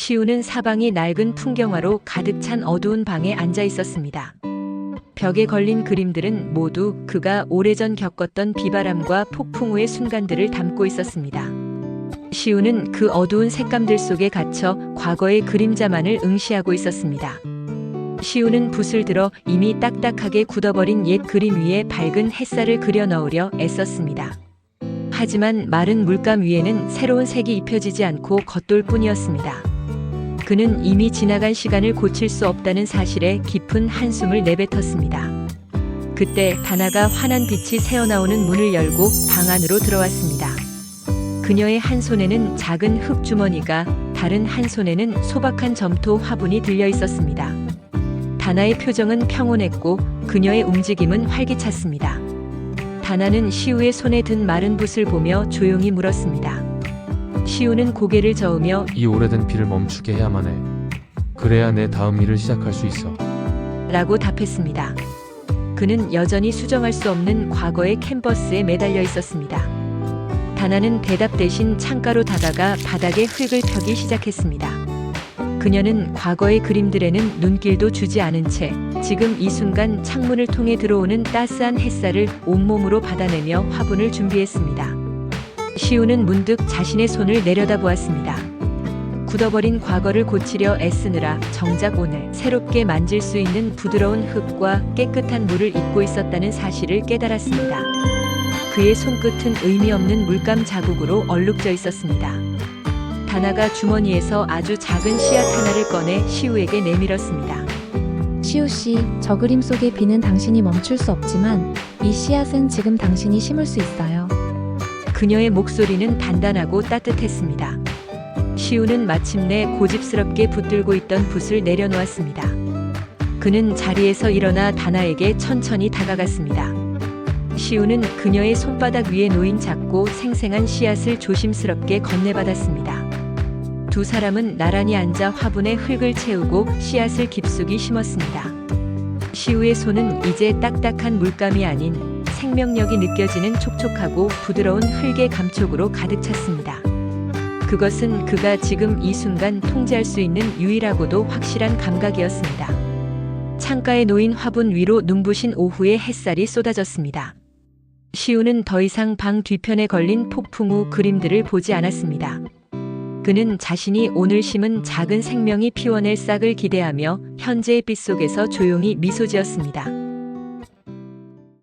시우는 사방이 낡은 풍경화로 가득 찬 어두운 방에 앉아 있었습니다. 벽에 걸린 그림들은 모두 그가 오래전 겪었던 비바람과 폭풍 후의 순간들을 담고 있었습니다. 시우는 그 어두운 색감들 속에 갇혀 과거의 그림자만을 응시하고 있었습니다. 시우는 붓을 들어 이미 딱딱하게 굳어버린 옛 그림 위에 밝은 햇살을 그려 넣으려 애썼습니다. 하지만 마른 물감 위에는 새로운 색이 입혀지지 않고 겉돌 뿐이었습니다. 그는 이미 지나간 시간을 고칠 수 없다는 사실에 깊은 한숨을 내뱉었습니다. 그때 다나가 환한 빛이 새어나오는 문을 열고 방 안으로 들어왔습니다. 그녀의 한 손에는 작은 흙 주머니가, 다른 한 손에는 소박한 점토 화분이 들려 있었습니다. 다나의 표정은 평온했고 그녀의 움직임은 활기찼습니다. 다나는 시우의 손에 든 마른 붓을 보며 조용히 물었습니다. 시우는 고개를 저으며 이 오래된 피를 멈추게 해야만 해. 그래야 내 다음 일을 시작할 수 있어. 라고 답했습니다. 그는 여전히 수정할 수 없는 과거의 캔버스에 매달려 있었습니다. 다나는 대답 대신 창가로 다가가 바닥에 흙을 펴기 시작했습니다. 그녀는 과거의 그림들에는 눈길도 주지 않은 채 지금 이 순간 창문을 통해 들어오는 따스한 햇살을 온몸으로 받아내며 화분을 준비했습니다. 시우는 문득 자신의 손을 내려다보았습니다. 굳어버린 과거를 고치려 애쓰느라 정작 오늘 새롭게 만질 수 있는 부드러운 흙과 깨끗한 물을 잊고 있었다는 사실을 깨달았습니다. 그의 손끝은 의미 없는 물감 자국으로 얼룩져 있었습니다. 다나가 주머니에서 아주 작은 씨앗 하나를 꺼내 시우에게 내밀었습니다. 시우 씨, 저 그림 속의 비는 당신이 멈출 수 없지만 이 씨앗은 지금 당신이 심을 수 있어요. 그녀의 목소리는 단단하고 따뜻했습니다. 시우는 마침내 고집스럽게 붙들고 있던 붓을 내려놓았습니다. 그는 자리에서 일어나 다나에게 천천히 다가갔습니다. 시우는 그녀의 손바닥 위에 놓인 작고 생생한 씨앗을 조심스럽게 건네받았습니다. 두 사람은 나란히 앉아 화분에 흙을 채우고 씨앗을 깊숙이 심었습니다. 시우의 손은 이제 딱딱한 물감이 아닌 생명력이 느껴지는 촉촉하고 부드러운 흙의 감촉으로 가득 찼습니다. 그것은 그가 지금 이 순간 통제할 수 있는 유일하고도 확실한 감각이었습니다. 창가에 놓인 화분 위로 눈부신 오후의 햇살이 쏟아졌습니다. 시우는 더 이상 방 뒤편에 걸린 폭풍 후 그림들을 보지 않았습니다. 그는 자신이 오늘 심은 작은 생명이 피워낼 싹을 기대하며 현재의 빛 속에서 조용히 미소 지었습니다.